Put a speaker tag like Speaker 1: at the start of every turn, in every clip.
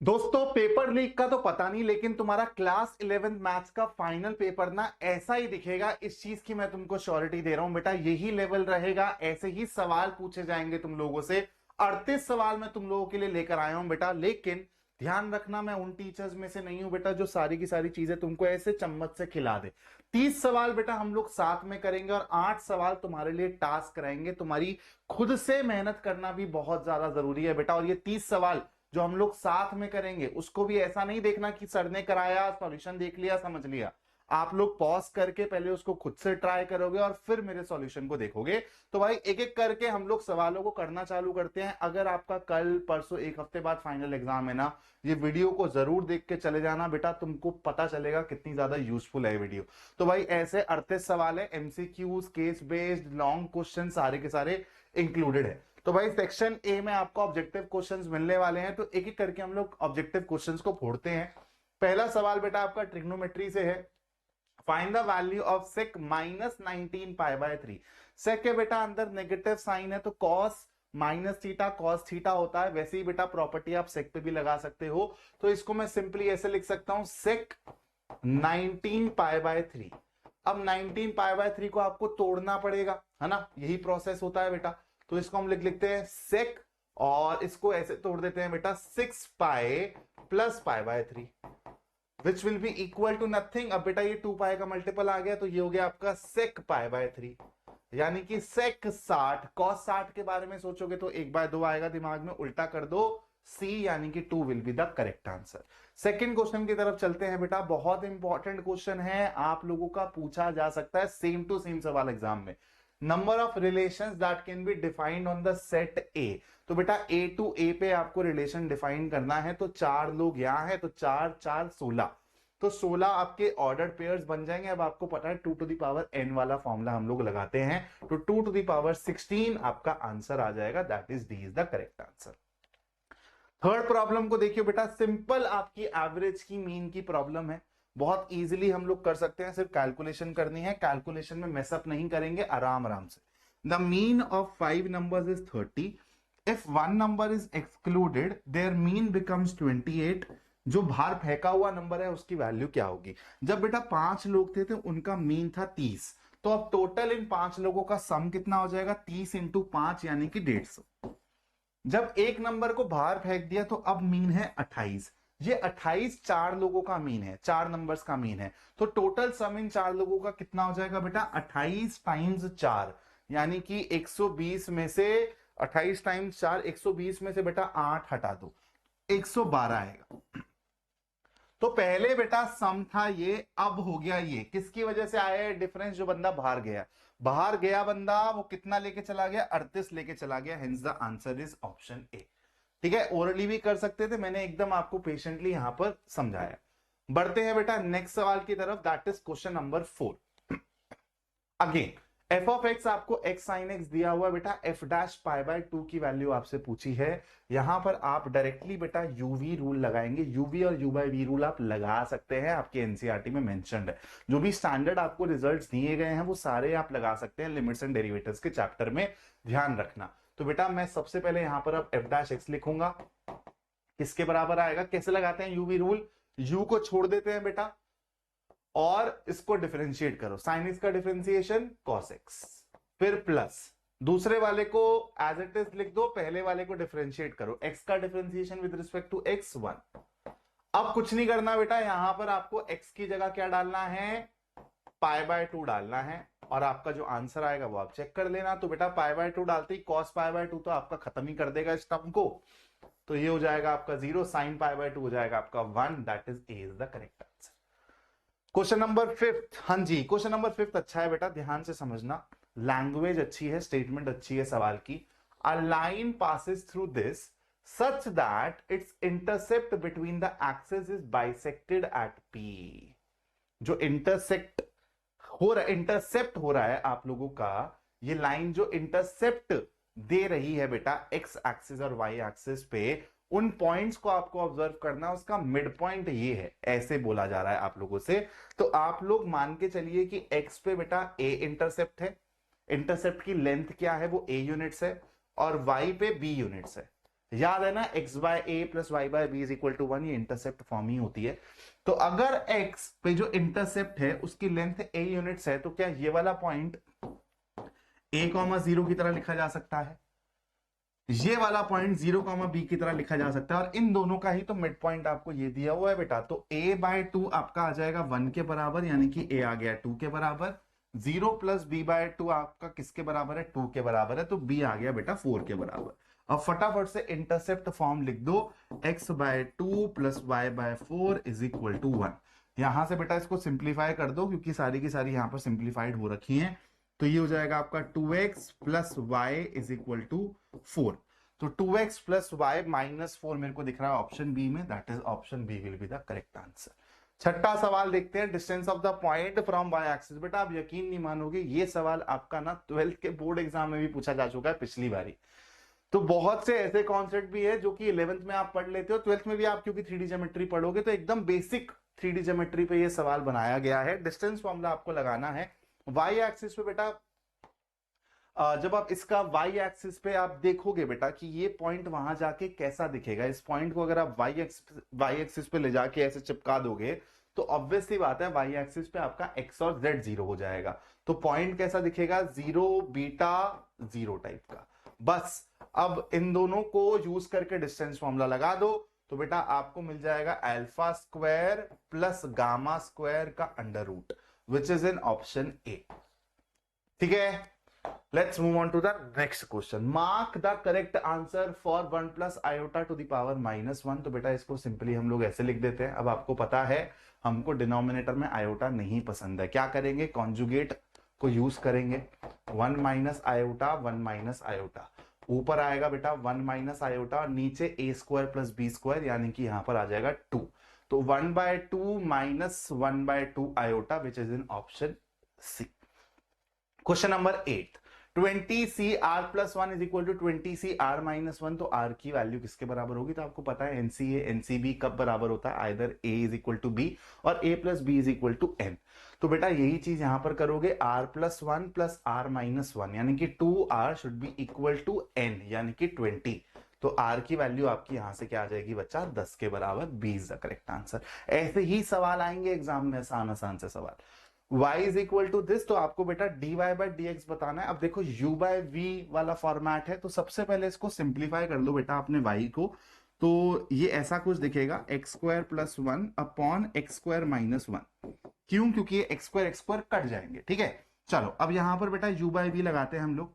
Speaker 1: दोस्तों paper leak का तो पता नहीं, लेकिन तुम्हारा क्लास 11th मैथ्स का फाइनल पेपर ना ऐसा ही दिखेगा। इस चीज की मैं तुमको श्योरिटी दे रहा हूं बेटा, यही लेवल रहेगा, ऐसे ही सवाल पूछे जाएंगे तुम लोगों से। 38 सवाल मैं तुम लोगों के लिए लेकर आया हूं बेटा, लेकिन ध्यान रखना मैं उन टीचर्स में से नहीं हूं बेटा जो सारी की सारी चीजें तुमको ऐसे चम्मच से खिला दे। 30 सवाल बेटा हम लोग साथ में करेंगे और 8 सवाल तुम्हारे लिए टास्क रहेंगे। तुम्हारी खुद से मेहनत करना भी बहुत ज्यादा जरूरी है बेटा। और ये 30 सवाल जो हम लोग साथ में करेंगे उसको भी ऐसा नहीं देखना कि सर ने कराया, सॉल्यूशन देख लिया, समझ लिया। आप लोग पॉज करके पहले उसको खुद से ट्राई करोगे और फिर मेरे सॉल्यूशन को देखोगे। तो भाई एक एक करके हम लोग सवालों को करना चालू करते हैं। अगर आपका कल परसों एक हफ्ते बाद फाइनल एग्जाम है ना, ये वीडियो को जरूर देख के चले जाना बेटा, तुमको पता चलेगा कितनी ज्यादा यूजफुल है ये वीडियो। तो भाई ऐसे 38 सवाल है, MCQs, case based, long question सारे के सारे इंक्लूडेड है। तो भाई सेक्शन ए में आपको ऑब्जेक्टिव क्वेश्चंस मिलने वाले हैं, तो एक एक करके हम लोग ऑब्जेक्टिव क्वेश्चंस को फोड़ते हैं। पहला सवाल बेटा आपका ट्रिग्नोमेट्री से है। Find the value of sec minus 19 pi by 3। Sec के बेटा अंदर नेगेटिव साइन है, तो cos minus theta cos theta होता है। वैसे ही बेटा प्रॉपर्टी आप सेक पे भी लगा सकते हो, तो इसको मैं सिंपली ऐसे लिख सकता हूं, सेक 19 पाई बाय 3। अब 19 पाई बाय 3 को आपको तोड़ना पड़ेगा, है ना, यही प्रोसेस होता है बेटा। तो इसको हम लिख लिखते हैं सेक, और इसको ऐसे तोड़ देते हैं बेटा 6 pi plus pi by 3, which will be equal to nothing. अब बेटा ये 2 पाई का मल्टीपल आ गया, तो ये हो गया आपका सेक पाई बाय 3, यानी कि सेक 60। कॉस 60 के बारे में सोचोगे तो 1/2 आएगा दिमाग में, उल्टा कर दो सी, यानी कि 2 will be the correct answer. Second question की तरफ चलते हैं बेटा, बहुत इंपॉर्टेंट क्वेश्चन है, आप लोगों का पूछा जा सकता है सेम टू सेम सवाल एग्जाम में। Number of relations that can be defined on the set ए। तो बेटा ए टू ए पे आपको रिलेशन डिफाइन करना है। तो 4 लोग यहां है, तो 4 4 16, तो 16 आपके ऑर्डर पेयर्स बन जाएंगे। अब आपको पता है 2 टू द पावर n वाला फॉर्मूला हम लोग लगाते हैं, तो 2 टू द पावर 16 आपका आंसर आ जाएगा, that is D is the correct answer. Third problem को देखिए बेटा, सिंपल आपकी एवरेज की मीन की प्रॉब्लम है, बहुत इजीली हम लोग कर सकते हैं, सिर्फ कैलकुलेशन करनी है। कैलकुलेशन में मेसअप नहीं करेंगे, आराम आराम से। The mean of 5 numbers is 30। If one number is excluded there mean becomes 28। जो बाहर फेंका हुआ नंबर है उसकी वैल्यू क्या होगी। जब बेटा 5 लोग थे तो उनका मीन था 30, तो अब टोटल इन 5 लोगों का सम कितना हो जाएगा, 30 इंटू 5 यानी कि 150। जब एक नंबर को बाहर फेंक दिया तो अब मीन है 28। ये 28 4 लोगों का मीन है, 4 नंबर्स का मीन है। तो टोटल सम इन 4 लोगों का कितना हो जाएगा बेटा, 28 टाइम्स 4, यानी कि 120 में से 28 टाइम्स 4, 120 में से बेटा 8 हटा दो, 112 आएगा। तो पहले बेटा सम था ये, अब हो गया ये, किसकी वजह से आया है डिफरेंस, जो बंदा बाहर गया, बाहर गया बंदा वो कितना लेके चला गया, 38 लेके चला गया, hence the answer is option A. ठीक है, ओरली भी कर सकते थे, मैंने एकदम आपको पेशेंटली यहां पर समझाया। बढ़ते हैं बेटा नेक्स्ट सवाल की तरफ, that is question number 4। Again F of x, आपको एक्स साइन एक्स दिया हुआ बेटा, एफ डैश पाई बाय 2 की वैल्यू आपसे पूछी है। यहां पर आप डायरेक्टली बेटा यूवी रूल लगाएंगे, यूवी और यू बाई वी रूल आप लगा सकते हैं, आपके एनसीईआरटी में मेंशन्ड है। जो भी स्टैंडर्ड आपको रिजल्ट्स दिए गए हैं वो सारे आप लगा सकते हैं लिमिट्स एंड डेरिवेटिव्स के चैप्टर में, ध्यान रखना। तो बेटा मैं सबसे पहले यहां पर अब एफ डैश एक्स लिखूंगा, किसके बराबर आएगा, कैसे लगाते हैं यूवी रूल, यू को छोड़ देते हैं बेटा और इसको डिफरेंशिएट करो, साइन एक्स का डिफरेंशिएशन कॉस एक्स, फिर प्लस दूसरे वाले को एज इट इज लिख दो, पहले वाले को डिफरेंशिएट करो, एक्स का differentiation with respect to x 1। अब कुछ नहीं करना बेटा, यहां पर आपको एक्स की जगह क्या डालना है, पाई बाय 2 डालना है, और आपका जो आंसर आएगा वो आप चेक कर लेना। तो बेटा पाई बाय 2 डालते ही कॉस पाई बाय 2 तो आपका खत्म ही कर देगा इस टर्म को, तो ये हो जाएगा आपका 0, साइन पाई बाय 2 हो जाएगा आपका 1, that is a is the correct answer. Question number 5, हाँ जी क्वेश्चन नंबर 5 अच्छा है बेटा, ध्यान से समझना, लैंग्वेज अच्छी है, स्टेटमेंट अच्छी है सवाल की। A line passes through this such that its intercept between the axes is bisected at P. जो इंटरसेप्ट हो रहा है आप लोगों का, ये लाइन जो इंटरसेप्ट दे रही है बेटा एक्स एक्सिस और वाई एक्सिस पे, उन पॉइंट्स को आपको ऑब्जर्व करना, उसका मिड पॉइंट ये है, ऐसे बोला जा रहा है आप लोगों से। तो आप लोग मान के चलिए कि एक्स पे बेटा ए इंटरसेप्ट है, इंटरसेप्ट की लेंथ क्या है, वो ए यूनिट्स है, और वाई पे बी यूनिट्स है। याद है ना, x by a plus y by b is equal to 1, ये इंटरसेप्ट फॉर्म ही होती है। तो अगर x पे जो इंटरसेप्ट है उसकी लेंथ a यूनिट्स है, तो क्या ये वाला पॉइंट a,0 की तरह लिखा जा सकता है, ये वाला पॉइंट 0,b की तरह लिखा जा सकता है, और इन दोनों का ही तो मिड पॉइंट आपको ये दिया हुआ है बेटा। तो a बाय 2 आपका आ जाएगा 1 के बराबर, यानी कि a आ गया 2 के बराबर। 0 प्लस b बाय 2 आपका किसके बराबर है, 2 के बराबर है, तो b आ गया बेटा 4 के बराबर। अब फटाफट से इंटरसेप्ट फॉर्म लिख दो, x by 2 plus y by 4 is equal to 1। यहां से बेटा इसको सिंप्लीफाई कर दो, क्योंकि सारी की सारी यहां पर सिंप्लीफाइड हो रखी हैं। तो ये हो जाएगा आपका 2x plus y is equal to 4। तो 2x प्लस वाई माइनस 4 मेरे को दिख रहा है ऑप्शन बी में, that is option B will be the correct answer. छठा सवाल देखते हैं, distance of the point from y axis. बेटा आप यकीन नहीं मानोगे, ये सवाल आपका ना 12th के बोर्ड एग्जाम में भी पूछा जा चुका है पिछली बारी। तो बहुत से ऐसे कॉन्सेप्ट भी है जो कि 11th में आप पढ़ लेते हो, 12th में भी आप क्योंकि 3D ज्योमेट्री पढ़ोगे, तो एकदम बेसिक 3D ज्योमेट्री पे ये सवाल बनाया गया है। डिस्टेंस फॉर्मूला आपको लगाना है वाई एक्सिस पे बेटा। जब आप इसका वाई एक्सिस पे आप देखोगे बेटा कि ये पॉइंट वहां जाके कैसा दिखेगा, इस पॉइंट को अगर आप वाई एक्सिस पे ले जाके ऐसे चिपका दोगे, तो ऑब्वियसली बात है वाई एक्सिस पे आपका एक्स और जेड 0 हो जाएगा। तो पॉइंट कैसा दिखेगा, 0 बीटा 0 टाइप का। बस अब इन दोनों को यूज करके डिस्टेंस फॉर्मूला लगा दो, तो बेटा आपको मिल जाएगा alpha square plus gamma square का under root, which is in option A. ठीक है, let's move on to the next question. Mark the correct answer for 1 plus iota to the power minus 1। तो बेटा इसको सिंपली हम लोग ऐसे लिख देते हैं। अब आपको पता है हमको डिनोमिनेटर में आयोटा नहीं पसंद है, क्या करेंगे, कॉन्जुगेट को यूज करेंगे। 1 माइनस आयोटा 1 माइनस आयोटा, ऊपर आएगा बेटा 1 माइनस आयोटा, और नीचे a square plus b square, यानी कि यहां पर आ जाएगा 2। तो 1 by 2 minus 1 by 2 iota, which is in option C. Question number 8, 20cr plus 1 is equal to 20cr minus 1। तो r की वैल्यू किसके बराबर होगी, तो आपको पता है NCA NCB कब बराबर होता है, either a is equal to b और a plus b is equal to n। तो बेटा यही चीज यहां पर करोगे, r plus 1 plus r minus 1, यानी कि 2r should be equal to n, यानी कि 20। तो r की वैल्यू आपकी यहां से क्या आ जाएगी बच्चा, 10 के बराबर, b is the correct answer. ऐसे ही सवाल आएंगे एग्जाम में, आसान आसान से सवाल। y is equal to this, तो आपको बेटा dy बाय dx बताना है। अब देखो u बाय v वाला फॉर्मेट है, तो सबसे पहले इसको सिंप्लीफाई कर लो बेटा अपने y को। तो ये ऐसा कुछ दिखेगा, x square plus 1 upon x square minus 1। क्यों, क्योंकि ये एक्स स्क्वायर कट जाएंगे। ठीक है, चलो अब यहां पर बेटा u बाय v लगाते हैं हम लोग।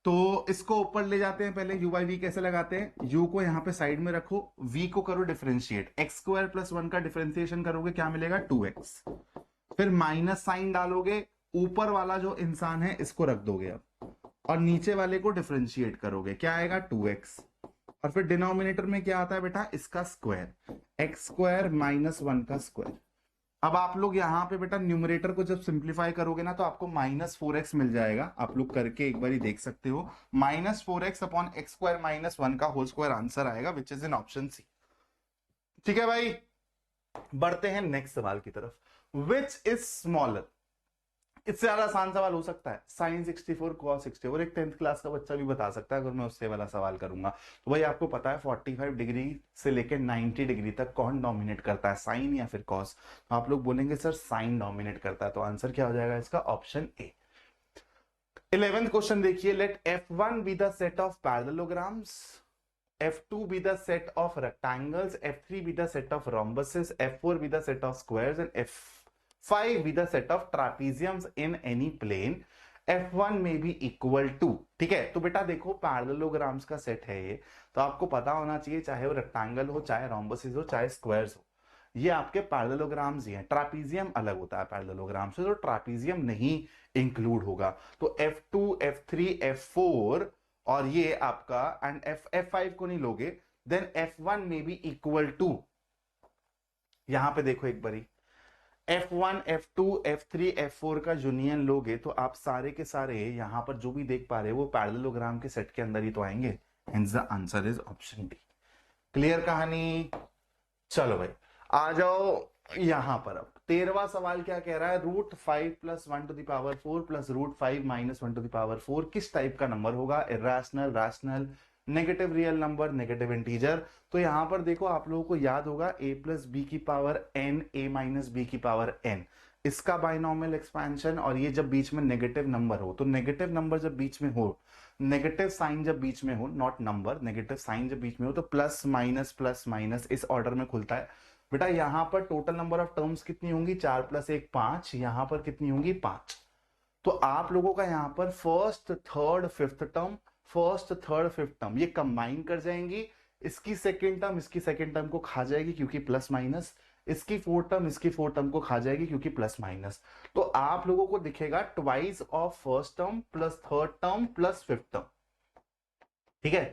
Speaker 1: तो इसको ऊपर ले जाते हैं, पहले u बाई वी कैसे लगाते हैं, u को यहां पे साइड में रखो, v को करो डिफरेंशिएट, एक्स स्क्वायर प्लस 1 का डिफरेंशिएशन करोगे क्या मिलेगा, 2x। फिर माइनस साइन डालोगे, ऊपर वाला जो इंसान है इसको रख दोगे अब, और नीचे वाले को डिफरेंशिएट करोगे, क्या आएगा 2x। और फिर डिनोमिनेटर में क्या आता है बेटा, इसका स्क्वायर, एक्स स्क्वायर माइनस 1 का स्क्वायर। अब आप लोग यहां पे बेटा न्यूमरेटर को जब सिंप्लीफाई करोगे ना, तो आपको -4x मिल जाएगा। आप लोग करके एक बार देख सकते हो, -4x upon x square minus 1 का होल स्क्वायर आंसर आएगा, विच इज इन ऑप्शन सी। ठीक है भाई, बढ़ते हैं नेक्स्ट सवाल की तरफ। विच इज स्मॉलर, इससे ज्यादा आसान सवाल हो सकता है, साइन 64 कॉस 64, एक 10th क्लास का बच्चा भी बता सकता है अगर मैं उससे वाला सवाल करूंगा। तो भाई आपको पता है 45 डिग्री से लेकर 90 डिग्री तक कौन डोमिनेट करता है, साइन या फिर कॉस। तो आप लोग बोलेंगे सर साइन डोमिनेट करता है, तो आंसर क्या हो जाएगा इसका, ऑप्शन ए। 11th क्वेश्चन देखिए, let f1 be the set of parallelograms, f2 be the set of rectangles, f3 be the set of rhombuses, f4 be the set of squares, and f5 be the set of trapeziums in any plane, f1 may be equal to। ठीक है, तो बेटा देखो parallelograms का set है ये, तो आपको पता होना चाहिए, चाहे वो रेक्टेंगल हो, चाहे रोम्बसेस हो, चाहे स्क्वायर्स हो, ये आपके पैरेललोग्राम्स ही हैं। ट्रापीजियम अलग होता है पैरेललोग्राम से, तो ट्रापीजियम नहीं इंक्लूड होगा। तो f2 f3 f4 और ये आपका एंड f5 को नहीं लोगे, देन f1 में बी इक्वल टू, यहां पे देखो एक बारी, f1 f2 f3 f4 का यूनियन लोगे तो आप सारे के सारे यहां पर जो भी देख पा रहे हो वो पैरेललोग्राम के सेट के अंदर ही तो आएंगे, hence the answer is option D. Clear कहानी, चलो भाई आ जाओ यहां पर। अब 13वां सवाल क्या कह रहा है, √5 plus 1 to the power 4 plus √5 minus 1 to the power 4 किस टाइप का नंबर होगा, irrational, rational, negative real number, negative integer. तो यहां पर देखो आप लोगों को याद होगा a प्लस बी की power n, a minus b की पावर n, इसका बाइनॉमियल एक्सपेंशन। और ये जब बीच में नेगेटिव नंबर हो, तो नेगेटिव नंबर जब बीच में हो, नेगेटिव साइन जब बीच में हो, नॉट नंबर, नेगेटिव साइन जब बीच में हो, तो प्लस माइनस इस ऑर्डर में खुलता है बेटा। यहां पर टोटल नंबर ऑफ टर्म्स कितनी होंगी, 4 + 1 5, यहां पर कितनी होंगी 5। तो आप लोगों का यहां पर first third fifth term, first third fifth term ये कंबाइन कर जाएंगी, इसकी सेकेंड टर्म इसकी सेकेंड टर्म को खा जाएगी क्योंकि प्लस माइनस, इसकी फोर्थ टर्म इसकी फोर्थ टर्म को खा जाएगी क्योंकि प्लस माइनस। तो आप लोगों को दिखेगा twice of first term plus third term plus fifth term, ठीक है,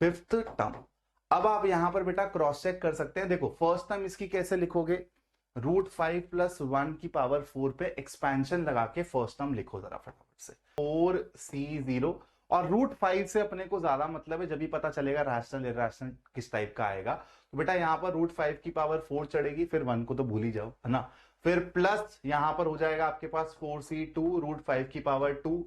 Speaker 1: फिफ्थ टर्म। अब आप यहां पर बेटा क्रॉस चेक कर सकते हैं। देखो फर्स्ट टर्म इसकी कैसे लिखोगे, √5 + 1 की पावर 4 पे एक्सपेंशन लगा के फर्स्ट टर्म लिखो जरा फटाफट से, 4c0। और √5 से अपने को ज्यादा मतलब है, जब भी पता चलेगा रैशनल इरैशनल किस टाइप का आएगा। तो बेटा यहाँ पर √5 की पावर 4 चढ़ेगी, फिर 1 को तो भूल ही जाओ, है ना। फिर प्लस यहां पर हो जाएगा आपके पास 4c2 √5 की पावर 2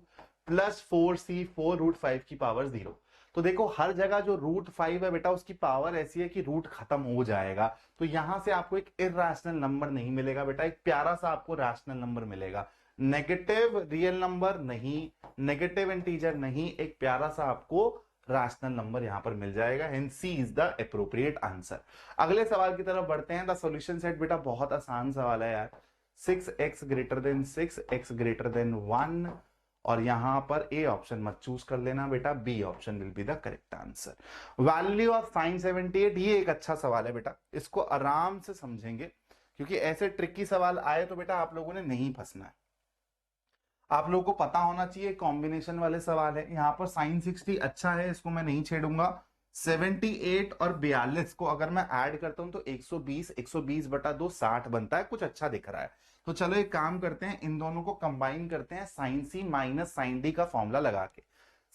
Speaker 1: प्लस 4c4 √5 की पावर 0। तो देखो हर जगह जो √5 है बेटा उसकी पावर ऐसी है कि रूट खत्म हो जाएगा। तो यहां से आपको एक इरैशनल नंबर नहीं मिलेगा बेटा, एक प्यारा सा आपको रैशनल नंबर मिलेगा। नेगेटिव रियल नंबर नहीं, नेगेटिव इंटीजर नहीं, एक प्यारा सा आपको रैशनल नंबर यहां पर मिल जाएगा। Hence C is the appropriate answer. अगले सवाल की तरफ बढ़ते हैं। द सॉल्यूशन सेट बेटा बहुत आसान सवाल है यार। 6x > 6, x > 1, और यहां पर ए ऑप्शन मत चूज कर लेना बेटा, B option will be the correct answer. Value of sin 78, ये एक अच्छा सवाल है बेटा, इसको आराम से समझेंगे क्योंकि ऐसे ट्रिकी सवाल आए तो बेटा आप लोगों ने नहीं फंसना है। आप लोगों को पता होना चाहिए कॉम्बिनेशन वाले सवाल है। यहां पर sin 60 अच्छा है, इसको मैं नहीं छेड़ूंगा। 78 और 42 को अगर मैं ऐड करता हूं तो 120/2 60 बनता है, कुछ अच्छा दिख रहा है। तो चलो एक काम करते हैं, इन दोनों को कंबाइन करते हैं sin c minus sin d का फॉर्मूला लगा के।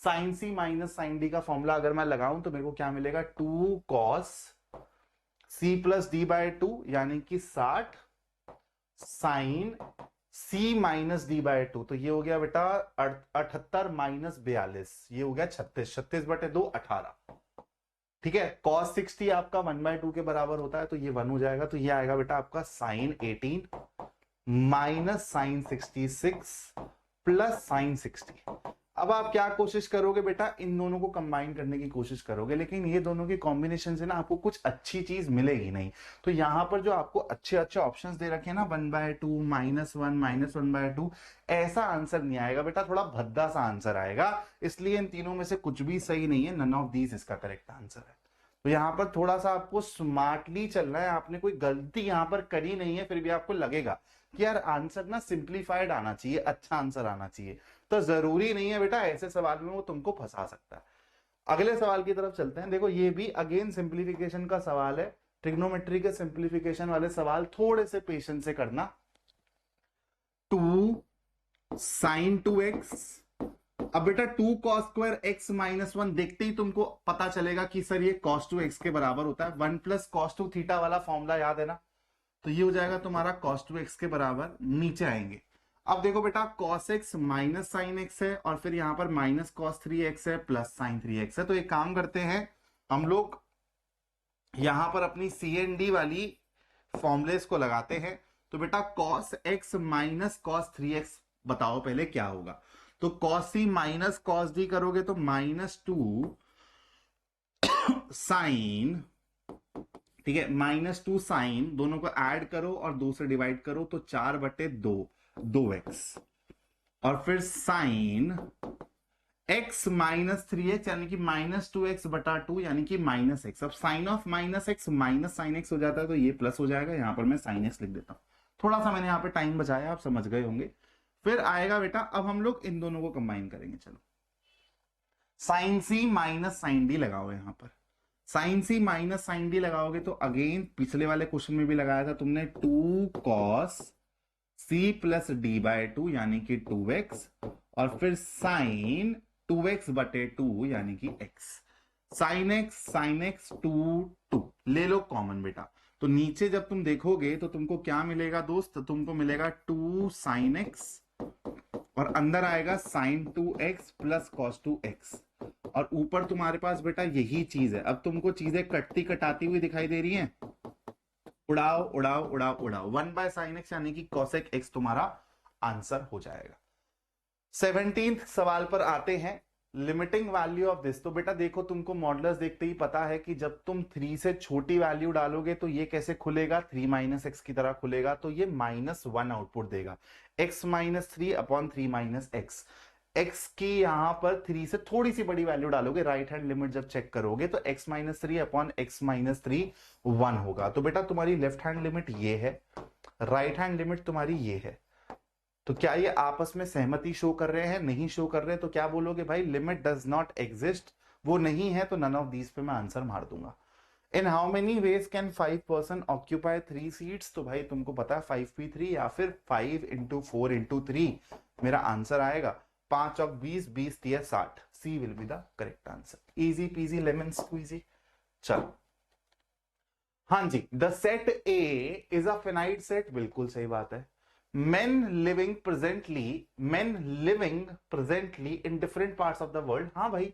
Speaker 1: sin c minus sin d का फॉर्मूला अगर मैं लगाऊं तो मेरे को क्या मिलेगा, 2 cos c + d/2 यानी कि 60 sin c माइनस d/2। तो ये हो गया बेटा 78 माइनस 42, ये हो गया 36, 36/2 18, ठीक है। cos 60 आपका 1/2 के बराबर होता है तो ये 1 हो जाएगा। तो ये आएगा बेटा आपका sin 18 minus sin 66 plus sin 60। अब आप क्या कोशिश करोगे बेटा, इन दोनों को कंबाइन करने की कोशिश करोगे, लेकिन ये दोनों की कॉम्बिनेशन से ना आपको कुछ अच्छी चीज मिलेगी नहीं। तो यहां पर जो आपको अच्छे अच्छे ऑप्शंस दे रखे हैं ना, 1/2 -1 -1/2, ऐसा आंसर नहीं आएगा बेटा, थोड़ा भद्दा सा आंसर आएगा। इसलिए इन तीनों में से कुछ भी सही नहीं है, नन ऑफ दीज इसका करेक्ट आंसर है। तो यहां पर थोड़ा सा आपको स्मार्टली चलना है। आपने कोई गलती यहां पर करी नहीं है, फिर भी आपको लगेगा कि यार आंसर ना सिंप्लीफाइड आना चाहिए, अच्छा आंसर आना चाहिए। तो जरूरी नहीं है बेटा ऐसे सवाल में वो तुमको फंसा सकता है। अगले सवाल की तरफ चलते हैं। देखो ये भी अगेन सिंप्लीफिकेशन का सवाल है। ट्रिग्नोमेट्री के सिंप्लीफिकेशन वाले सवाल थोड़े से पेशेंस से करना। 2 sin 2x, अब बेटा 2 cos² x - 1 देखते ही तुमको पता चलेगा कि सर ये cos 2x के बराबर होता है। 1 + cos 2 थीटा वाला फॉर्मूला याद है ना, तो ये हो जाएगा तुम्हारा cos 2x के बराबर। नीचे आएंगे, अब देखो बेटा cos x minus sin x है, और फिर यहां पर माइनस cos 3x है प्लस sin 3x है। तो एक काम करते हैं हम लोग यहां पर अपनी CND वाली फॉर्मुलेस को लगाते हैं। तो बेटा cos x minus cos 3x बताओ पहले क्या होगा। तो cos c minus cos d करोगे तो -2 sin, ठीक है, -2 sin, दोनों को ऐड करो और 2 से डिवाइड करो तो 4/2 2x, और फिर sin x - 3x यानी कि -2x/2 यानी कि -x। अब sin of -x minus sin x हो जाता है तो ये प्लस हो जाएगा। यहां पर मैं sin x लिख देता हूं, थोड़ा सा मैंने यहां पे टाइम बचाया, आप समझ गए होंगे। फिर आएगा बेटा, अब हम लोग इन दोनों को कंबाइन करेंगे। चलो sin c minus sin d लगाओ। यहां पर sin c minus sin d लगाओगे तो अगेन पिछले वाले क्वेश्चन में भी लगाया था तुमने, 2 cos c + d/2 यानी कि 2x, और फिर sin 2x/2 यानी कि x। sin x 2 ले लो कॉमन बेटा। तो नीचे जब तुम देखोगे तो तुमको क्या मिलेगा दोस्त, तुमको मिलेगा 2 sin x, और अंदर आएगा sin 2x plus cos 2x, और ऊपर तुम्हारे पास बेटा यही चीज है। अब तुमको चीजें कटती कटाती हुई दिखाई दे रही हैं, उड़ाओ उड़ाओ उड़ाओ उड़ाओ, 1/sin x यानी कि cosec x तुम्हारा आंसर हो जाएगा। 17th सवाल पर आते हैं, लिमिटिंग वैल्यू ऑफ दिस। तो बेटा देखो, तुमको मॉडुलस देखते ही पता है कि जब तुम 3 से छोटी वैल्यू डालोगे तो ये कैसे खुलेगा, 3 माइनस एक्स की तरह खुलेगा, तो ये -1 आउटपुट देगा। x minus 3 upon 3 minus x. x की यहां पर 3 से थोड़ी सी बड़ी वैल्यू डालोगे, राइट हैंड लिमिट जब चेक करोगे तो x minus 3 upon x minus 3 1 होगा। तो बेटा तुम्हारी लेफ्ट हैंड लिमिट ये है, राइट हैंड लिमिट तुम्हारी ये है। तो क्या ये आपस में सहमति शो कर रहे हैं, नहीं शो कर रहे हैं, तो क्या बोलोगे भाई, लिमिट डज नॉट एग्जिस्ट, वो नहीं है, तो नन ऑफ दीज पे मैं आंसर मार दूंगा। In how many ways can 5 person occupy 3 seats. तो भाई तुमको पता है 5p3 या फिर 5 इंटू 4 इंटू 3 मेरा आंसर आएगा। 5 और 20, 20 3 60, C will be the correct answer. Easy peasy lemon squeezy. चलो हाँ जी, the set A is a finite set, बिल्कुल सही बात है। men living presently in different parts of the world। हाँ भाई,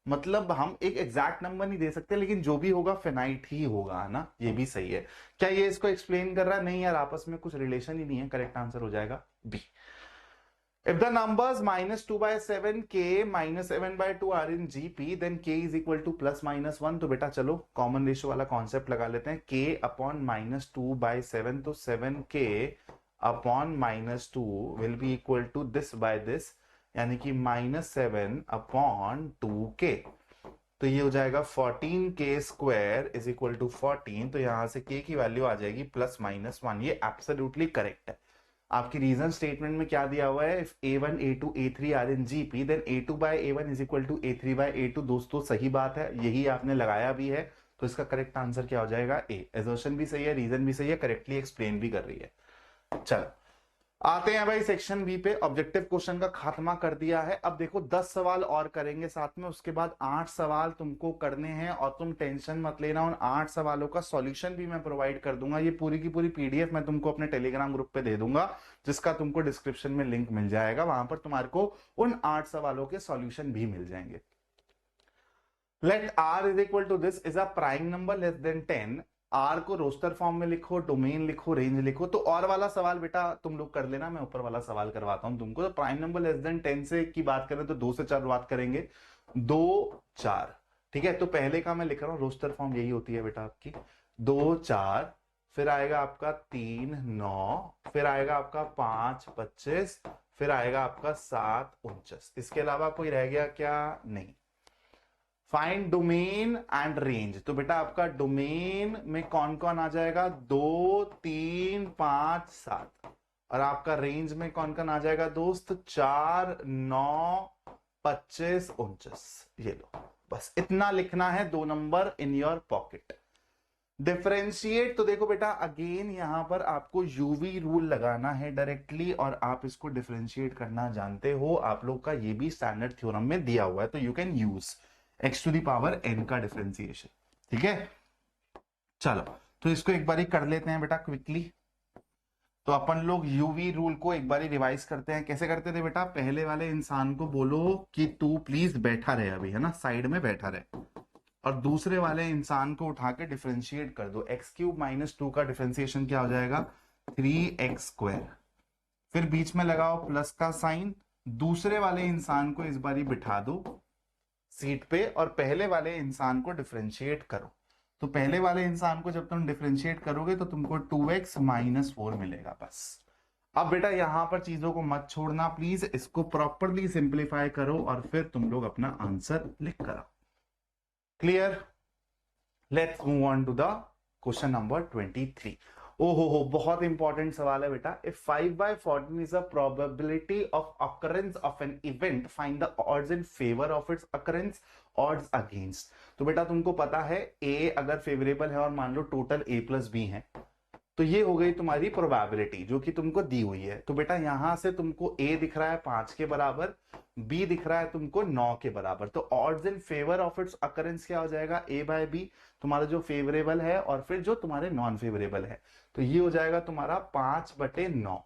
Speaker 1: मतलब हम एक एग्जैक्ट नंबर नहीं दे सकते, लेकिन जो भी होगा फिनाइट ही होगा, है ना, ये भी सही है। क्या ये इसको एक्सप्लेन कर रहा है, नहीं यार, आपस में कुछ रिलेशन ही नहीं है, करेक्ट आंसर हो जाएगा B. If the numbers -2/7 k -7/2 are in GP, then k is equal to +-1। तो बेटा चलो कॉमन रेशियो वाला कॉन्सेप्ट लगा लेते हैं, k अपॉन -2/7, तो 7k upon -2 will be equal to this by this, यानी कि -7 अपॉन 2k। तो ये हो जाएगा 14k square is equal to 14। तो यहां से k की वैल्यू आ जाएगी +-1। ये एब्सोल्युटली करेक्ट है। आपकी रीजन स्टेटमेंट में क्या दिया हुआ है, if a1 a2 a3 are in GP then a2 by a1 is equal to a3 by a2। दोस्तों सही बात है, यही आपने लगाया भी है, तो इसका करेक्ट आंसर क्या हो जाएगा, ए। एजर्शन भी सही है, रीजन भी सही है, करेक्टली एक्सप्लेन भी कर रही है। चलो आते हैं भाई सेक्शन बी पे। ऑब्जेक्टिव क्वेश्चन का खात्मा कर दिया है। अब देखो 10 सवाल और करेंगे साथ में, उसके बाद 8 सवाल तुमको करने हैं, और तुम टेंशन मत लेना, उन 8 सवालों का सॉल्यूशन भी मैं प्रोवाइड कर दूंगा। ये पूरी की पूरी पीडीएफ मैं तुमको अपने टेलीग्राम ग्रुप पे दे दूंगा, जिसका तुमको डिस्क्रिप्शन में लिंक मिल जाएगा, वहां पर तुम्हारे को उन 8 सवालों के सॉल्यूशन भी मिल जाएंगे। Let r is equal to this is a prime number less than 10। R को रोस्टर फॉर्म में लिखो, डोमेन लिखो, रेंज लिखो। तो और वाला सवाल बेटा तुम लोग कर लेना, मैं ऊपर वाला सवाल करवाता हूं तुमको। तो प्राइम नंबर लेस देन 10 से की बात करें तो 2 से 4 बात करेंगे, 2 4, ठीक है। तो पहले का मैं लिख रहा हूं, रोस्टर फॉर्म यही होती है बेटा आपकी, 2 4, फिर आएगा आपका 3 9, फिर आएगा आपका 5 25, फिर आएगा आपका 7 49। इसके अलावा कोई रह गया क्या, नहीं। Find domain and range. तो बेटा आपका डोमेन में कौन कौन आ जाएगा, 2 3 5 7, और आपका रेंज में कौन कौन आ जाएगा दोस्त, 4 9 25 29। ये लो, बस इतना लिखना है, 2 number in your pocket. Differentiate, तो देखो बेटा अगेन यहां पर आपको यूवी रूल लगाना है डायरेक्टली, और आप इसको डिफरेंशिएट करना जानते हो, आप लोग का ये भी स्टैंडर्ड थ्योरम में दिया हुआ है, तो you can use x to the power n का डिफरेंशिएशन, ठीक है। चलो तो इसको एक बारी कर लेते हैं बेटा क्विकली। तो अपन लोग यूवी रूल को एक बारी रिवाइज करते हैं। कैसे करते थे बेटा, पहले वाले इंसान को बोलो कि तू प्लीज बैठा रहे अभी, है ना, साइड में बैठा रहे, और दूसरे वाले इंसान को उठा के डिफरेंशिएट कर दो। x³ - 2 का डिफरेंशिएशन क्या हो जाएगा, 3x²। फिर बीच में लगाओ प्लस का साइन, दूसरे वाले इंसान को इस बारी बिठा दो सीट पे, और पहले वाले इंसान को डिफरेंशिएट करो। तो पहले वाले इंसान को जब तुम डिफरेंशिएट करोगे तो तुमको 2x - 4 मिलेगा, बस। अब बेटा यहां पर चीजों को मत छोड़ना प्लीज, इसको प्रॉपरली सिंप्लीफाई करो और फिर तुम लोग अपना आंसर लिख कर आओ। Clear, let's move on to the question number 23। ओहो, बहुत इंपॉर्टेंट सवाल है बेटा। If 5/14 is a probability of occurrence of an event, find the odds in favour of its occurrence, odds against. तो बेटा तुमको पता है ए अगर फेवरेबल है और मान लो टोटल a+b है, तो ये हो गई तुम्हारी प्रोबेबिलिटी जो कि तुमको दी हुई है। तो बेटा यहां से तुमको a दिख रहा है 5 के बराबर, b दिख रहा है तुमको 9 के बराबर, तो odds in favour of its occurrence क्या हो जाएगा, a/b, तुम्हारा जो फेवरेबल है और फिर जो तुम्हारे नॉन फेवरेबल है। तो ये हो जाएगा तुम्हारा 5/9।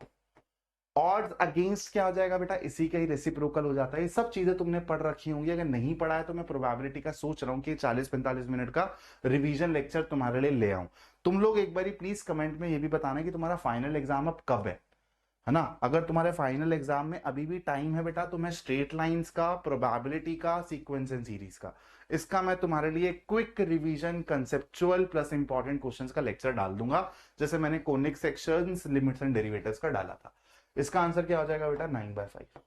Speaker 1: ऑड्स अगेंस्ट क्या हो जाएगा बेटा, इसी का ही रेसिप्रोकल हो जाता है। ये सब चीजें तुमने पढ़ रखी होंगी, अगर नहीं पढ़ा है तो मैं प्रोबेबिलिटी का सोच रहा हूँ कि 40-45 मिनट का रिवीजन लेक्चर तुम्हारे लिए ले आऊं। तुम लोग एक बारी प्लीज कमेंट में ये भी बताना कि तुम्हारा फाइनल एग्जाम अब कब है ना। अगर तुम्हारे फाइनल एग्जाम में अभी भी टाइम है बेटा, तो मैं स्ट्रेट लाइंस का, प्रोबेबिलिटी का, सीक्वेंस एंड सीरीज का, इसका मैं तुम्हारे लिए quick revision conceptual plus important questions का लेक्चर डाल दूंगा, जैसे मैंने conic sections, limits and derivatives का डाला था। इसका आंसर क्या हो जाएगा बेटा, 9/5।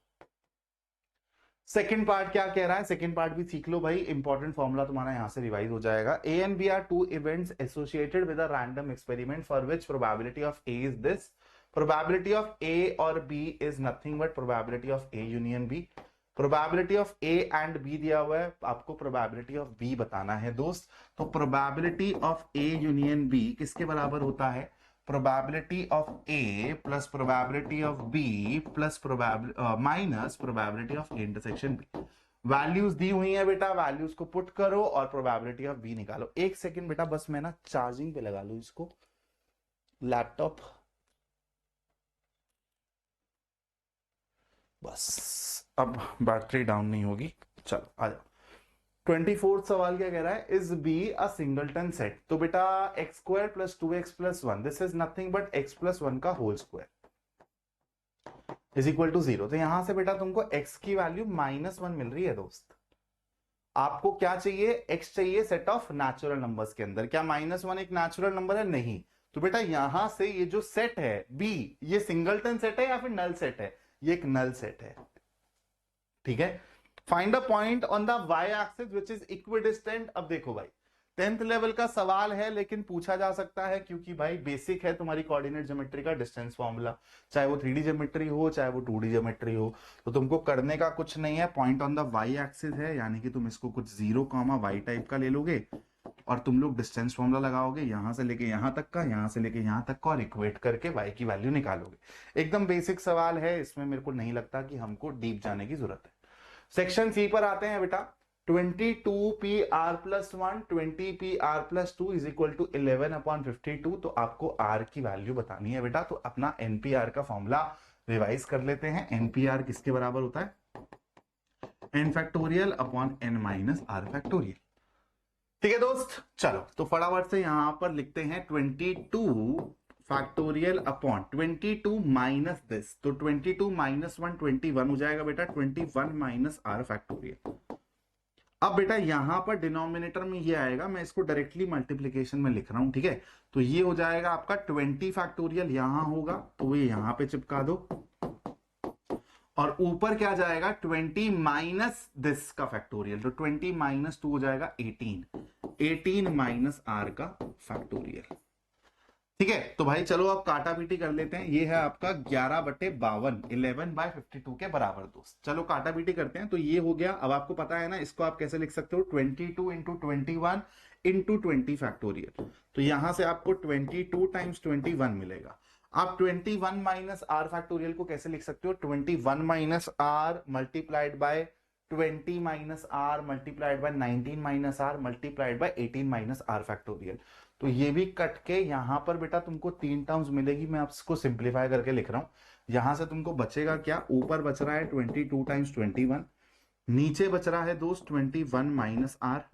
Speaker 1: सेकेंड पार्ट क्या कह रहा है, सेकेंड पार्ट भी सीख लो भाई, इंपॉर्टेंट फॉर्मूला तुम्हारा यहां से रिवाइज हो जाएगा। A and B are two events associated with a random experiment for which probability of A is this. Probability of A or B is nothing but probability of A union B. Probability of A and B दिया हुआ है, आपको probability of B बताना है दोस्त। तो probability of A union B किसके बराबर होता है, probability of A plus probability of B plus minus probability of A intersection B। Values दी हुई है बेटा, वैल्यूज को पुट करो और प्रोबेबिलिटी ऑफ बी निकालो। एक सेकंड बेटा, बस मैं ना चार्जिंग पे लगा लू इसको, लैपटॉप, बस अब बैटरी डाउन नहीं होगी। चलो आ जाओ। 24 सवाल क्या कह रहा है, is B a singleton set. तो बेटा x square plus 2x plus 1, this is nothing but x plus 1 का whole square is equal to 0। तो यहां से बेटा तुमको x की वैल्यू -1 मिल रही है दोस्त। आपको क्या चाहिए, x चाहिए सेट ऑफ नेचुरल नंबर्स के अंदर। क्या -1 एक नेचुरल नंबर है, नहीं। तो बेटा यहां से ये जो सेट है b, ये सिंगलटन सेट है या फिर नल सेट है, ये एक नल सेट है, ठीक है। Find a point on the y axis which is equidistant. अब देखो भाई 10th लेवल का सवाल है, लेकिन पूछा जा सकता है क्योंकि भाई बेसिक है तुम्हारी कोऑर्डिनेट ज्योमेट्री का डिस्टेंस फॉर्मूला, चाहे वो 3D ज्योमेट्री हो चाहे वो 2D ज्योमेट्री हो। तो तुमको करने का कुछ नहीं है, point on the y axis है, यानी कि तुम इसको कुछ 0, y टाइप का ले लोगे और तुम लोग डिस्टेंस फॉर्मूला लगाओगे, यहां से लेके यहां तक का, यहां से लेके यहां तक का, और इक्वेट करके y की वैल्यू निकालोगे। एकदम बेसिक सवाल है, इसमें मेरे को नहीं लगता कि हमको डीप जाने की जरूरत है। सेक्शन सी पर आते हैं बेटा। 22pr plus 1 20pr plus 2 is equal to 11/52। तो आपको r की वैल्यू बतानी है बेटा, तो अपना npr का फॉर्मूला रिवाइज कर लेते हैं। npr किसके बराबर होता है, n factorial upon n minus r factorial. ठीक है दोस्त, चलो तो फटाफट से यहां पर लिखते हैं 22 फैक्टोरियल अपॉन 22 माइनस दिस, तो 22 माइनस 1 21 हो जाएगा बेटा, 21 माइनस r फैक्टोरियल। अब बेटा यहां पर डिनोमिनेटर में ये आएगा, मैं इसको डायरेक्टली मल्टीप्लीकेशन में लिख रहा हूं, ठीक है। तो ये हो जाएगा आपका 20 फैक्टोरियल, यहां होगा तो ये यहां पे चिपका दो, और ऊपर क्या जाएगा 20 माइनस दिस का फैक्टोरियल, तो 20 माइनस 2 हो जाएगा 18 माइनस r का फैक्टोरियल। ठीक है, तो भाई चलो अब काटा पीटी कर लेते हैं। ये है आपका 11/52, 11/52 के बराबर दोस्त। चलो काटा पीटी करते हैं। तो ये हो गया, अब आपको पता है ना इसको आप कैसे लिख सकते हो, 22 इंटू 21 इंटू 20 फैक्टोरियल। तो यहां से आपको 22 टाइम्स 21 मिलेगा। आप 21 माइनस आर फैक्टोरियल को कैसे लिख सकते हो, 21 minus R multiplied by 20 minus R multiplied by 19 minus R multiplied by 18 minus R factorial. तो ये भी कट के यहां पर बेटा तुमको 3 टर्म्स मिलेगी, मैं आपको सिंप्लीफाई करके लिख रहा हूं। यहां से तुमको बचेगा क्या, ऊपर बच रहा है 22 टाइम्स 21, नीचे बच रहा है दोस्त 21 माइनस आर,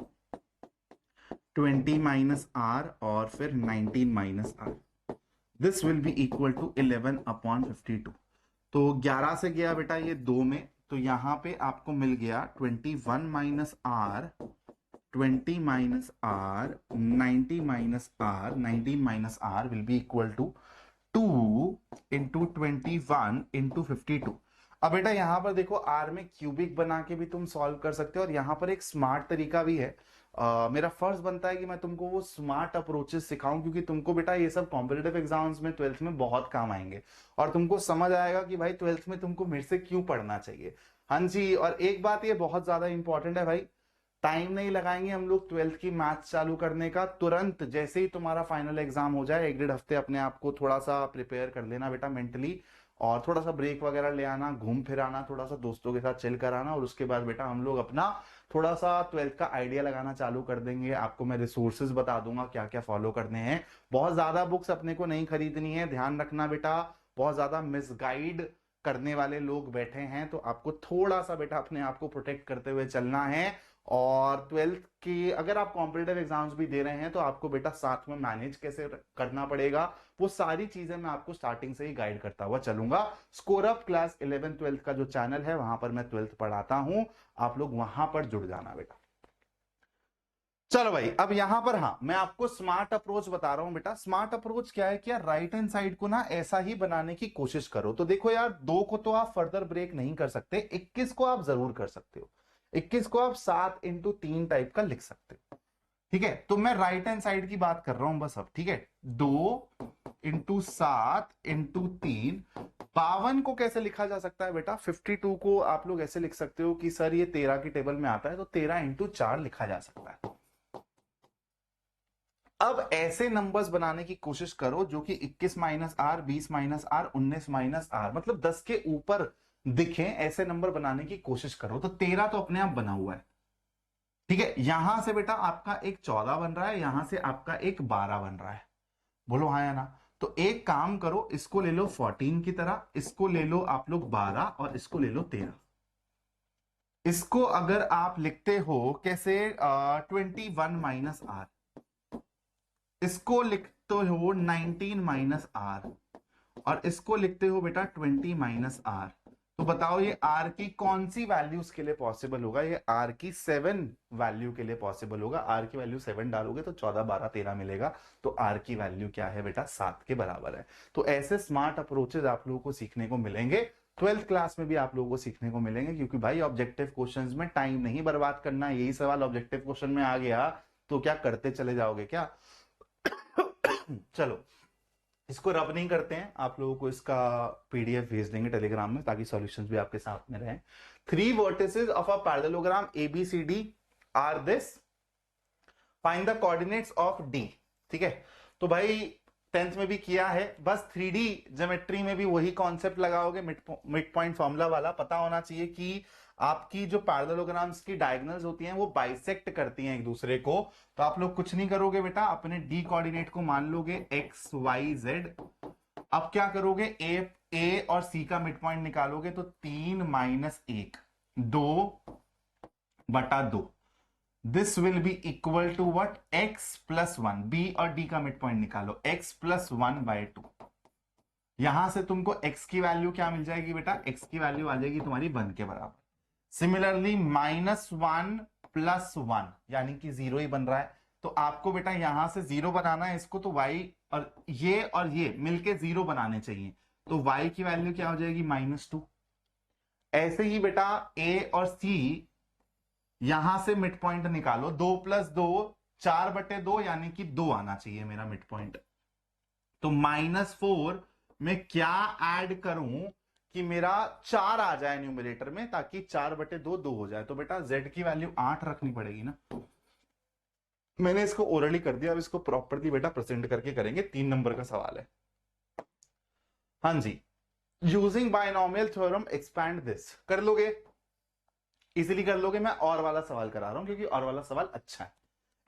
Speaker 1: 20 माइनस आर और फिर 19 minus R. This will be equal to 11/52। तो 11 से गया बेटा ये 2 में, तो यहां पे आपको मिल गया 21 minus R, 20 minus R, 90 minus R, 19 minus R will be equal to 2 into 21 into 52। अब बेटा यहां पर देखो आर में क्यूबिक बना के भी तुम सॉल्व कर सकते हो, और यहां पर एक स्मार्ट तरीका भी है। मेरा फर्ज बनता है कि मैं तुमको वो स्मार्ट अप्रोचेस सिखाऊं, क्योंकि तुमको बेटा ये सब कॉम्पिटेटिव एग्जाम्स में 12th में बहुत काम आएंगे, और तुमको समझ आएगा कि भाई 12th में तुमको मेरे से क्यों पढ़ना चाहिए। हाँ जी, और एक बात ये बहुत ज्यादा इंपॉर्टेंट है भाई, टाइम नहीं लगाएंगे हम लोग 12th की मैथ्स चालू करने का। तुरंत जैसे ही तुम्हारा फाइनल एग्जाम हो जाए 1-1.5 हफ्ते अपने आप को थोड़ा सा प्रिपेयर कर लेना बेटा मेंटली, और थोड़ा सा ब्रेक वगैरह ले आना, घूम फिर आना, थोड़ा सा दोस्तों के साथ चिल कराना, और उसके बाद बेटा हम लोग अपना थोड़ा सा 12th का आइडिया लगाना चालू कर देंगे। आपको मैं रिसोर्सेज बता दूंगा क्या क्या फॉलो करने हैं। बहुत ज्यादा बुक्स अपने को नहीं खरीदनी है, ध्यान रखना बेटा, बहुत ज्यादा मिसगाइड करने वाले लोग बैठे हैं तो आपको थोड़ा सा बेटा अपने आप को प्रोटेक्ट करते हुए चलना है। और 12th की अगर आप कॉम्पिटिटिव एग्जाम्स भी दे रहे हैं तो आपको बेटा साथ में मैनेज कैसे करना पड़ेगा, वो सारी चीजें मैं आपको स्टार्टिंग से ही गाइड करता हुआ चलूंगा। स्कोर अप क्लास 11 12th का जो चैनल है वहां पर मैं 12th पढ़ाता हूं, आप लोग वहां पर जुड़ जाना बेटा। चलो भाई, अब यहां पर हाँ मैं आपको स्मार्ट अप्रोच बता रहा हूं बेटा। स्मार्ट अप्रोच क्या है, क्या राइट हैंड साइड को ना ऐसा ही बनाने की कोशिश करो। तो देखो यार, 2 को तो आप फर्दर ब्रेक नहीं कर सकते, 21 को आप जरूर कर सकते हो। 21 को आप 7x3 टाइप का लिख सकते हो, ठीक है। तो मैं राइट हैंड साइड की बात कर रहा हूं बस अब, ठीक है। 2x7x3। 52 को कैसे लिखा जा सकता है बेटा, 52 को आप लोग ऐसे लिख सकते हो कि सर ये 13 की टेबल में आता है तो 13x4 लिखा जा सकता है। अब ऐसे नंबर्स बनाने की कोशिश करो जो कि 21 minus R, 20 minus R, 19 minus R, मतलब 10 के ऊपर दिखे, ऐसे नंबर बनाने की कोशिश करो। तो 13 तो अपने आप बना हुआ है, ठीक है। यहां से बेटा आपका एक 14 बन रहा है, यहां से आपका एक 12 बन रहा है, बोलो हाँ या ना। तो एक काम करो, इसको ले लो 14 की तरह, इसको ले लो आप लोग 12 और इसको ले लो 13। इसको अगर आप लिखते हो कैसे, 21 माइनस आर, इसको लिखते हो 19 माइनस आर, और इसको लिखते हो बेटा 20 माइनस आर। तो बताओ ये आर की कौन सी वैल्यूज के लिए पॉसिबल होगा, ये आर की 7 वैल्यू के लिए पॉसिबल होगा। आर की वैल्यू 7 डालोगे तो 14 12 13 मिलेगा, तो आर की वैल्यू क्या है बेटा, 7 के बराबर है। तो ऐसे स्मार्ट अप्रोचेज आप लोगों को सीखने को मिलेंगे, 12th क्लास में भी आप लोगों को सीखने को मिलेंगे। क्योंकि भाई ऑब्जेक्टिव क्वेश्चंस में टाइम नहीं बर्बाद करना, यही सवाल ऑब्जेक्टिव क्वेश्चन में आ गया तो क्या करते चले जाओगे क्या। चलो, इसको रब नहीं करते हैं, आप लोगों को इसका पीडीएफ भेज देंगे टेलीग्राम में ताकि सॉल्यूशंस भी आपके साथ में रहें। 3 vertices of a parallelogram ABCD are this, find the coordinates of D, ठीक है। तो भाई 10th में भी किया है, बस 3D ज्योमेट्री में भी वही कॉन्सेप्ट लगाओगे, मिड पॉइंट फॉर्मूला वाला। पता होना चाहिए कि आपकी जो पैरेललोग्राम्स की डायगोनल्स होती हैं वो बाइसेक्ट करती हैं एक दूसरे को। तो आप लोग कुछ नहीं करोगे बेटा, अपने डी कोऑर्डिनेट को मान लोगे XYZ। अब क्या करोगे, ए और सी का मिड पॉइंट निकालोगे तो 3 minus 1 2/2। This will be equal to what, x plus 1। B और डी का मिड पॉइंट निकालो, x प्लस 1/2। यहां से तुमको x की वैल्यू क्या मिल जाएगी बेटा, x की वैल्यू आ जाएगी तुम्हारी 1 के बराबर। सिमिलरली -1 + 1 यानी कि 0 ही बन रहा है। तो आपको बेटा यहां से 0 बनाना है इसको, तो y और ये मिलके 0 बनाने चाहिए। तो y की वैल्यू क्या हो जाएगी, -2। ऐसे ही बेटा a और c, यहां से मिड पॉइंट निकालो, 2 + 2 4/2 यानी कि 2 आना चाहिए मेरा मिड पॉइंट। तो -4 में क्या ऐड करूं कि मेरा 4 आ जाए न्यूमरेटर में, ताकि 4/2 2 हो जाए। तो बेटा z की वैल्यू 8 रखनी पड़ेगी ना। मैंने इसको ओरली कर दिया, अब इसको प्रॉपरली बेटा प्रेजेंट करके करेंगे, 3 नंबर का सवाल है। हाँ जी, using binomial theorem expand this, कर लोगे, इजीली कर लोगे। मैं और वाला सवाल करा रहा हूं क्योंकि और वाला सवाल अच्छा है,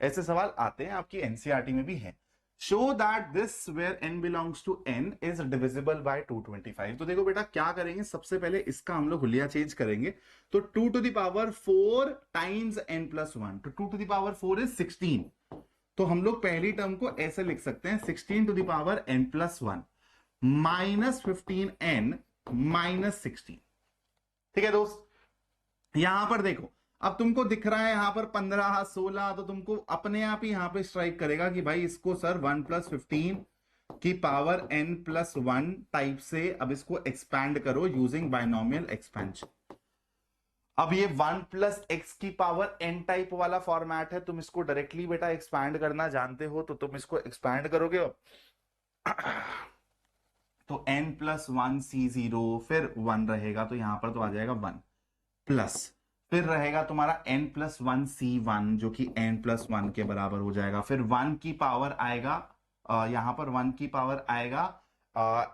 Speaker 1: ऐसे सवाल आते हैं आपकी एनसीईआरटी में भी है। Show that this where n belongs to n is divisible by 225। तो देखो बेटा क्या करेंगे, सबसे पहले इसका हम लोग हुलिया चेंज करेंगे। तो 2 to the power 4 times n + 1, तो 2 to the power 4 इज 16। तो हम लोग पहली टर्म को ऐसे लिख सकते हैं, 16 to the power n + 1 -15n -16, ठीक है दोस्त। यहां पर देखो, अब तुमको दिख रहा है यहां पर 15 16, तो तुमको अपने आप ही यहां पे स्ट्राइक करेगा कि भाई इसको सर 1 + 15 की पावर n + 1 टाइप से अब इसको एक्सपैंड करो यूजिंग बायनॉमियल एक्सपेंशन। अब ये 1 + x की पावर n टाइप वाला फॉर्मेट है, तुम इसको डायरेक्टली बेटा एक्सपैंड करना जानते हो, तो तुम इसको एक्सपैंड करोगे तो n + 1 C0, फिर 1 रहेगा तो यहां पर तो आ जाएगा 1 प्लस, फिर रहेगा तुम्हारा n + 1 C1 जो कि n + 1 के बराबर हो जाएगा। फिर 1 की पावर आएगा, यहां पर 1 की पावर आएगा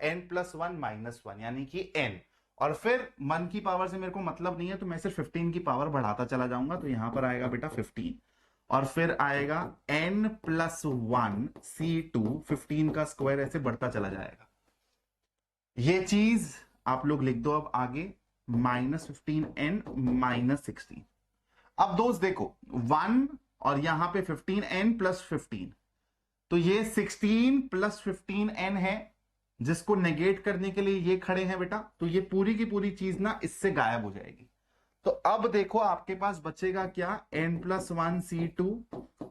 Speaker 1: n + 1 -1 यानी कि n, और फिर 1 की पावर से मेरे को मतलब नहीं है तो मैं सिर्फ 15 की पावर बढ़ाता चला जाऊंगा। तो यहां पर आएगा बेटा 15, और फिर आएगा n + 1 C2, 15 का स्क्वायर ऐसे बढ़ता चला जाएगा। ये चीज आप लोग लिख दो अब आगे -15n -16। अब दोस्त देखो 1 और यहां पे 15n + 15, तो ये 16 + 15n है, जिसको नेगेट करने के लिए ये खड़े हैं बेटा, तो ये पूरी की पूरी चीज ना इससे गायब हो जाएगी। तो अब देखो आपके पास बचेगा क्या, n+1 C2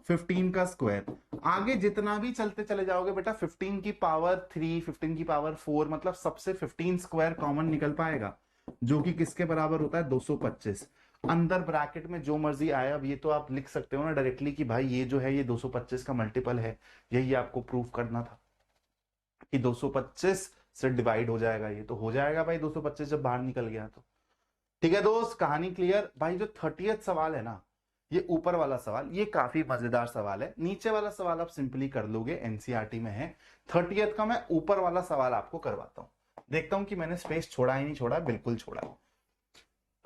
Speaker 1: 15 का स्क्वायर। आगे जितना भी चलते चले जाओगे बेटा 15 की पावर 3, 15 की पावर 4, मतलब सबसे 15 स्क्वायर कॉमन निकल पाएगा, जो कि किसके बराबर होता है 225। अंदर ब्रैकेट में जो मर्जी आया, अब ये तो आप लिख सकते हो ना डायरेक्टली कि भाई ये जो है ये 225 का मल्टीपल है। यही आपको प्रूफ करना था कि 225 से डिवाइड हो जाएगा, ये तो हो जाएगा भाई 225 जब बाहर निकल गया तो। ठीक है दोस्त, कहानी क्लियर। भाई जो 30th सवाल है ना, ये ऊपर वाला सवाल ये काफी मजेदार सवाल है। नीचे वाला सवाल आप सिंपली कर लोगे, एनसीईआरटी में है। 30th का मैं ऊपर वाला सवाल आपको करवाता हूं, देखता हूं कि मैंने स्पेस छोड़ा ही नहीं छोड़ा, बिल्कुल छोड़ा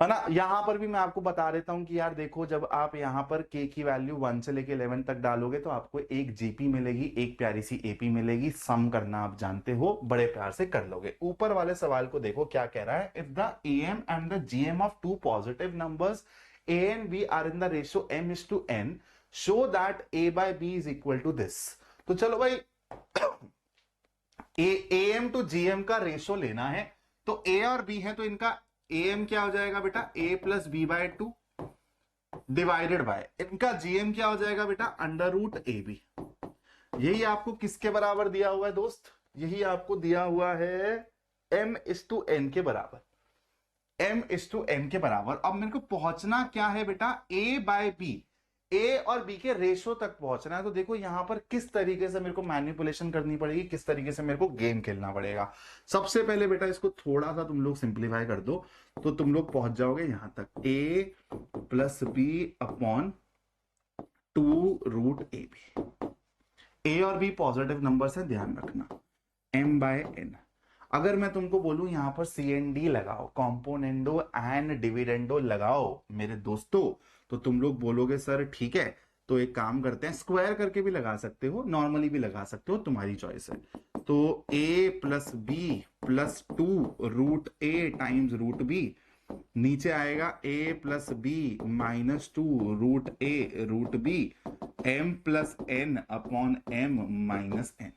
Speaker 1: है ना। यहां पर भी मैं आपको बता देता हूं कि यार देखो, जब आप यहां पर k की वैल्यू 1 से लेके 11 तक डालोगे तो आपको एक जीपी मिलेगी, एक प्यारी सी एपी मिलेगी। सम करना आप जानते हो, बड़े प्यार से कर लोगे। ऊपर वाले सवाल को देखो क्या कह रहा है, if the am and the gm of two positive numbers a and b are in the ratio m/n, show that a by b is equal to this। तो चलो भाई am to gm का रेशो लेना है, तो a और b है तो इनका am क्या हो जाएगा बेटा, a + b/2 डिवाइडेड बाय इनका gm क्या हो जाएगा बेटा, √ab। यही आपको किसके बराबर दिया हुआ है दोस्त, यही आपको दिया हुआ है m/n के बराबर, m/n के बराबर। अब मेरे को पहुंचना क्या है बेटा, a/b, a और b के रेशो तक पहुंचना है। तो देखो यहां पर किस तरीके से मेरे को मैनिपुलेशन करनी पड़ेगी, किस तरीके से मेरे को गेम खेलना पड़ेगा। सबसे पहले बेटा इसको थोड़ा सा तुम लोग सिंप्लीफाई कर दो, तो तुम लोग पहुंच जाओगे यहां तक, a + b/2√ab। a और b पॉजिटिव नंबर से ध्यान रखना, m/n। अगर मैं तुमको बोलूं यहां पर CND लगाओ, कॉम्पोनेंडो एंड डिविडेंडो लगाओ मेरे दोस्तों, तो तुम लोग बोलोगे सर ठीक है, तो एक काम करते हैं, स्क्वायर करके भी लगा सकते हो, नॉर्मली भी लगा सकते हो, तुम्हारी चॉइस है। तो a + b +2√a times √b, नीचे आएगा a + b -2√a√b, m+n/m-n।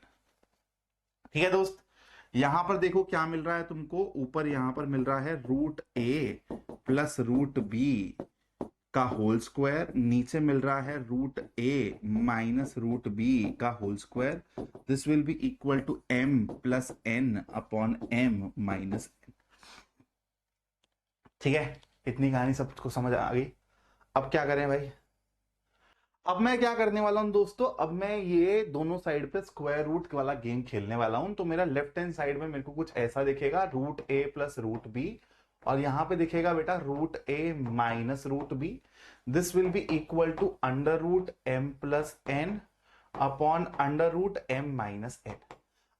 Speaker 1: ठीक है दोस्त, यहां पर देखो क्या मिल रहा है तुमको, ऊपर यहां पर मिल रहा है √a + √b का होल स्क्वायर, नीचे मिल रहा है √a -√b का whole square. This will be equal to m+n/m-n। ठीक है, इतनी कहानी सबको समझ आ गई। अब क्या करें भाई, अब मैं क्या करने वाला हूं दोस्तों, अब मैं ये दोनों साइड पे स्क्वायर रूट वाला गेम खेलने वाला हूं। तो मेरा लेफ्ट हैंड साइड में मेरे को कुछ ऐसा दिखेगा, √a + √b, और यहां पे दिखेगा बेटा √a -√b। This will be equal to √m+n/√m-n।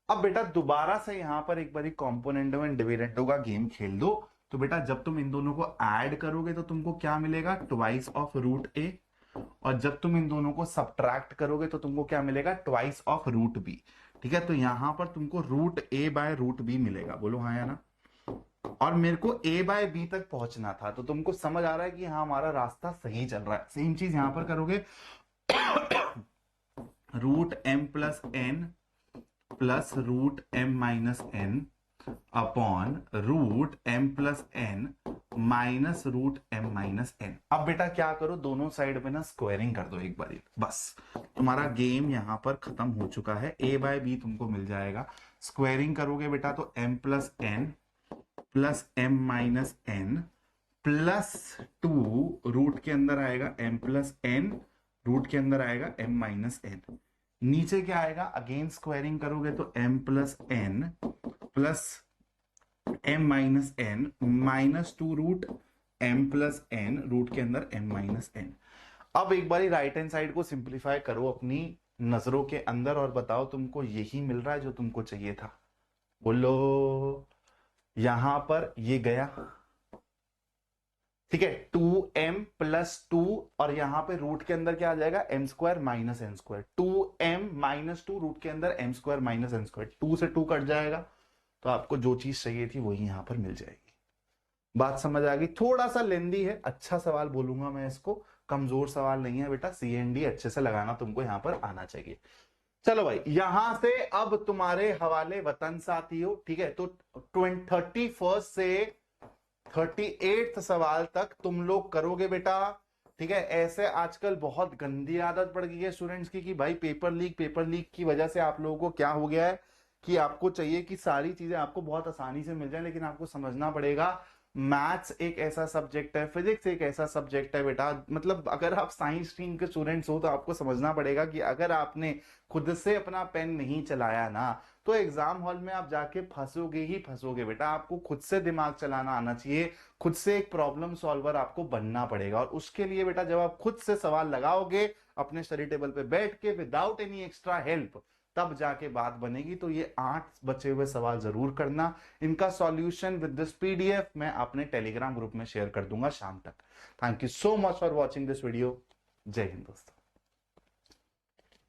Speaker 1: अब बेटा दोबारा से यहां पर एक बारी कॉम्पोनेंटो एंड डिविडेंडो का गेम खेल दो। तो बेटा जब तुम इन दोनों को ऐड करोगे तो तुमको क्या मिलेगा, ट्वाइस ऑफ √a, और जब तुम इन दोनों को सब्ट्रैक्ट करोगे तो तुमको क्या मिलेगा, ट्वाइस ऑफ √b। ठीक है, तो यहां पर तुमको √a/√b मिलेगा, बोलो हाँ या ना। और मेरे को a/b तक पहुंचना था, तो तुमको समझ आ रहा है कि हाँ हमारा रास्ता सही चल रहा है। सेम चीज यहां पर करोगे, √m+n + √m-n upon √m+n -√m-n। अब बेटा क्या करो, दोनों साइड में ना स्क्वायरिंग कर दो एक बार, बस तुम्हारा गेम यहां पर खत्म हो चुका है। a/b तुमको मिल जाएगा, स्क्वायरिंग करोगे बेटा तो m+n + m-n +2, रूट के अंदर आएगा m+n, रूट के अंदर आएगा m-n, नीचे क्या आएगा, अगेन स्क्वायरिंग करोगे तो m+n + m-n -2√m+n, रूट के अंदर m-n। अब एक बारी राइट हैंड साइड को सिंप्लीफाई करो अपनी नजरों के अंदर और बताओ तुमको यही मिल रहा है जो तुमको चाहिए था, बोलो। यहां पर ये गया, ठीक है, 2m + 2, और यहां पे रूट के अंदर क्या आ जाएगा, m² - n², 2m - 2 रूट के अंदर m² - n², 2 से 2 कट जाएगा, तो आपको जो चीज चाहिए थी वही यहां पर मिल जाएगी। बात समझ आ गई? थोड़ा सा लेंदी है, अच्छा सवाल बोलूंगा मैं इसको, कमजोर सवाल नहीं है बेटा। CND अच्छे से लगाना तुमको यहां पर आना चाहिए। चलो भाई, यहां से अब तुम्हारे हवाले वतन साथियों, ठीक है? तो 31 से 38 सवाल तक तुम लोग करोगे बेटा, ठीक है? ऐसे आजकल बहुत गंदी आदत पड़ गई है स्टूडेंट्स की कि भाई पेपर लीक की वजह से आप लोगों को क्या हो गया है कि आपको चाहिए कि सारी चीजें आपको बहुत आसानी से मिल जाए, लेकिन आपको समझना पड़ेगा मैथ्स एक ऐसा सब्जेक्ट है, फिजिक्स एक ऐसा सब्जेक्ट है बेटा, मतलब अगर आप साइंस स्ट्रीम के स्टूडेंट्स हो तो आपको समझना पड़ेगा कि अगर आपने खुद से अपना पेन नहीं चलाया ना, तो एग्जाम हॉल में आप जाके फंसोगे ही फंसोगे बेटा। आपको खुद से दिमाग चलाना आना चाहिए, खुद से एक प्रॉब्लम सॉल्वर आपको बनना पड़ेगा। और उसके लिए बेटा जब आप खुद से सवाल लगाओगे अपने स्टडी टेबल पे बैठ के विदाउट एनी एक्स्ट्रा हेल्प, तब जाके बात बनेगी। तो ये 8 बचे हुए सवाल जरूर करना। इनका सॉल्यूशन विद दिस PDF मैं अपने टेलीग्राम ग्रुप में शेयर कर दूंगा शाम तक। Thank you so much for watching this video. जय हिंद दोस्तों।